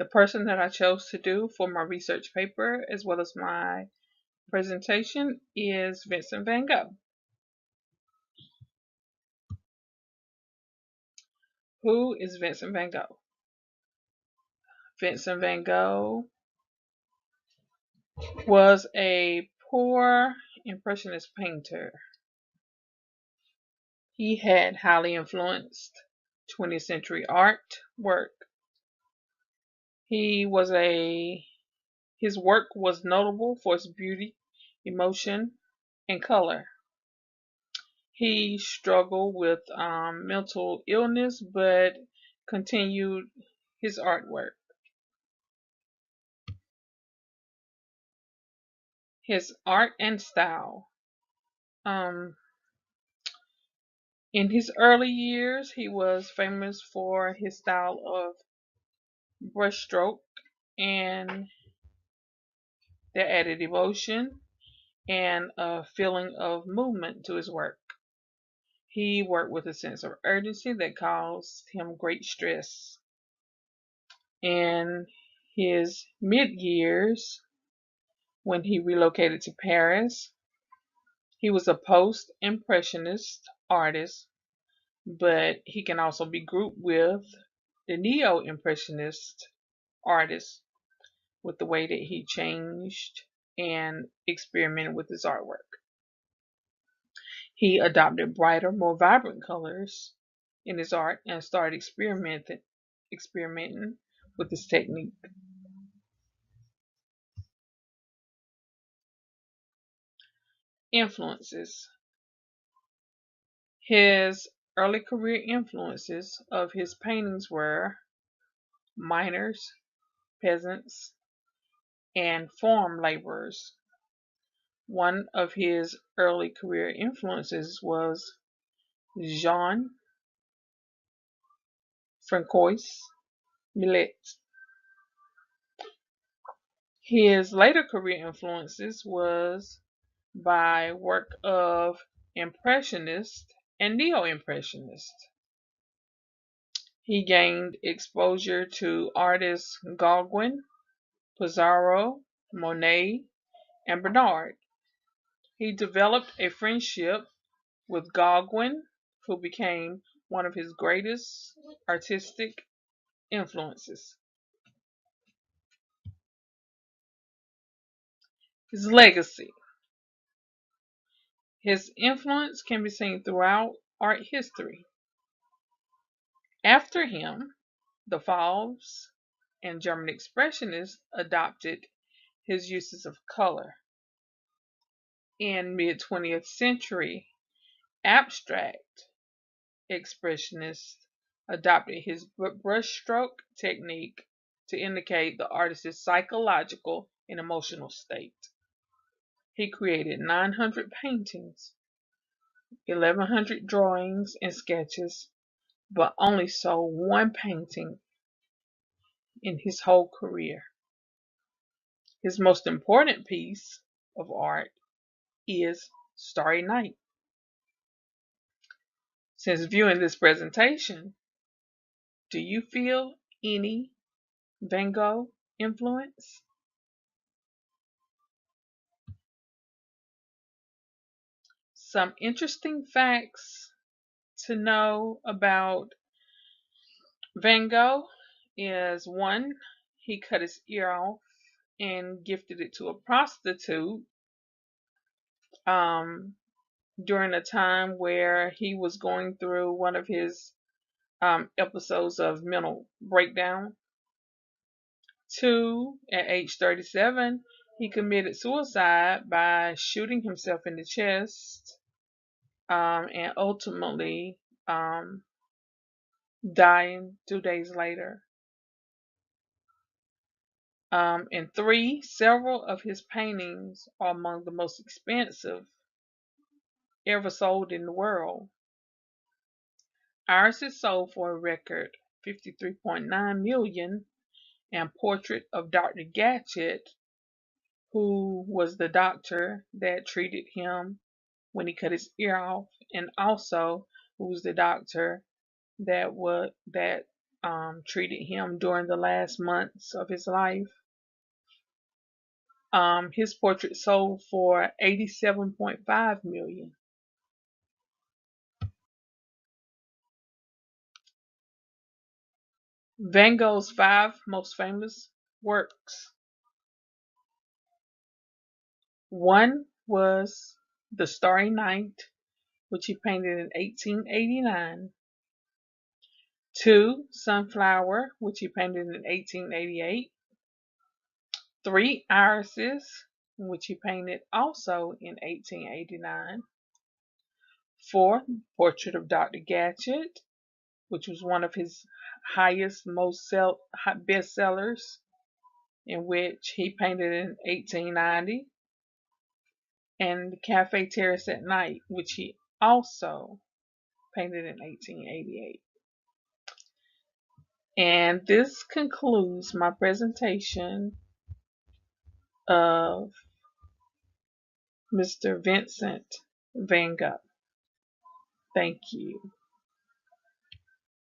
The person that I chose to do for my research paper as well as my presentation is Vincent van Gogh. Who is Vincent van Gogh? Vincent van Gogh was a poor Impressionist painter. He had highly influenced 20th century art work. His work was notable for its beauty, emotion, and color. He struggled with mental illness but continued his artwork. His art and style. Um, in his early years, he was famous for his style of brushstroke and that added emotion and a feeling of movement to his work. He worked with a sense of urgency that caused him great stress. In his mid years, when he relocated to Paris, he was a post Impressionist artist, but he can also be grouped with the Neo Impressionist artist with the way that he changed and experimented with his artwork. He adopted brighter, more vibrant colors in his art and started experimenting with this technique. Influences. His early career influences of his paintings were miners, peasants, and farm laborers. One of his early career influences was Jean Francois Millet. His later career influences was by work of Impressionist and Neo-Impressionist. He gained exposure to artists Gauguin, Pissarro, Monet, and Bernard. He developed a friendship with Gauguin, who became one of his greatest artistic influences. His legacy. His influence can be seen throughout art history. After him, the Fauves and German Expressionists adopted his uses of color. In mid-20th century, abstract expressionists adopted his brushstroke technique to indicate the artist's psychological and emotional state. He created 900 paintings, 1,100 drawings and sketches, but only sold one painting in his whole career. His most important piece of art is Starry Night. Since viewing this presentation, do you feel any Van Gogh influence? Some interesting facts to know about Van Gogh is one, he cut his ear off and gifted it to a prostitute um, during a time where he was going through one of his episodes of mental breakdown. Two, at age 37, he committed suicide by shooting himself in the chest and ultimately um, dying 2 days later. And three, several of his paintings are among the most expensive ever sold in the world. Ours is sold for a record 53.9 million, and Portrait of Dr. Gadget, who was the doctor that treated him when he cut his ear off, and also who was the doctor that treated him during the last months of his life. His portrait sold for $87.5 million. Van Gogh's 5 most famous works. One was The Starry Night, which he painted in 1889. Two, Sunflower, which he painted in 1888. Three Irises, which he painted also in 1889. Four, Portrait of Dr. Gadget, which was one of his highest, bestsellers, in which he painted in 1890. And Cafe Terrace at Night, which he also painted in 1888. And this concludes my presentation of Mr. Vincent van Gogh. Thank you.